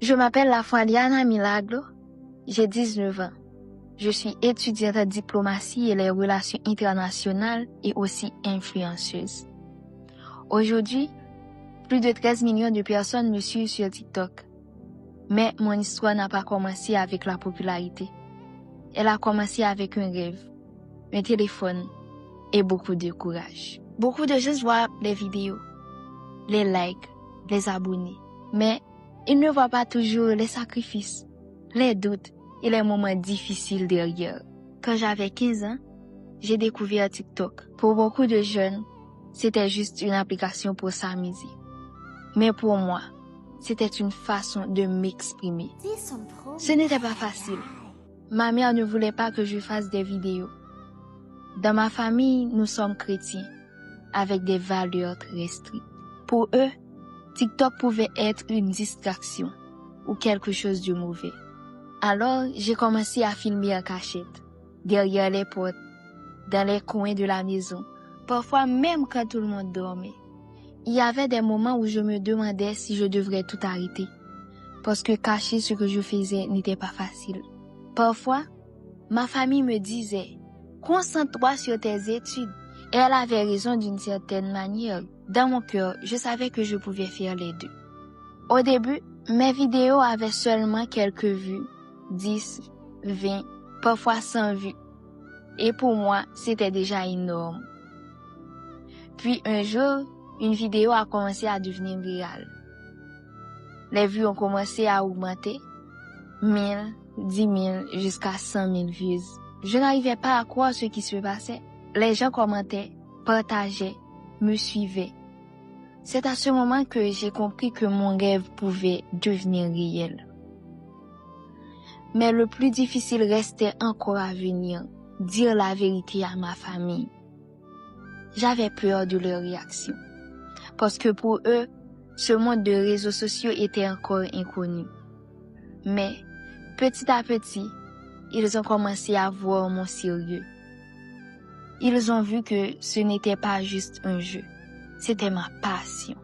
Je m'appelle Lafouadiana Milagro, j'ai 19 ans. Je suis étudiante en diplomatie et les relations internationales et aussi influenceuse. Aujourd'hui, plus de 13 millions de personnes me suivent sur TikTok. Mais mon histoire n'a pas commencé avec la popularité. Elle a commencé avec un rêve, un téléphone et beaucoup de courage. Beaucoup de gens voient les vidéos, les likes, les abonnés, mais ils ne voient pas toujours les sacrifices, les doutes et les moments difficiles derrière. Quand j'avais 15 ans, j'ai découvert TikTok. Pour beaucoup de jeunes, c'était juste une application pour s'amuser. Mais pour moi, c'était une façon de m'exprimer. Ce n'était pas facile. Ma mère ne voulait pas que je fasse des vidéos. Dans ma famille, nous sommes chrétiens, avec des valeurs très strictes. Pour eux, TikTok pouvait être une distraction ou quelque chose de mauvais. Alors, j'ai commencé à filmer en cachette, derrière les portes, dans les coins de la maison, parfois même quand tout le monde dormait. Il y avait des moments où je me demandais si je devrais tout arrêter, parce que cacher ce que je faisais n'était pas facile. Parfois, ma famille me disait « Concentre-toi sur tes études ». Et elle avait raison d'une certaine manière. Dans mon cœur, je savais que je pouvais faire les deux. Au début, mes vidéos avaient seulement quelques vues, 10, 20, parfois 100 vues. Et pour moi, c'était déjà énorme. Puis un jour, une vidéo a commencé à devenir virale. Les vues ont commencé à augmenter, 1000, 10 000, jusqu'à 100 000 vues. Je n'arrivais pas à croire ce qui se passait. Les gens commentaient, partageaient, me suivaient. C'est à ce moment que j'ai compris que mon rêve pouvait devenir réel. Mais le plus difficile restait encore à venir, dire la vérité à ma famille. J'avais peur de leur réaction, parce que pour eux, ce monde de réseaux sociaux était encore inconnu. Mais petit à petit, ils ont commencé à voir mon sérieux. Ils ont vu que ce n'était pas juste un jeu, c'était ma passion.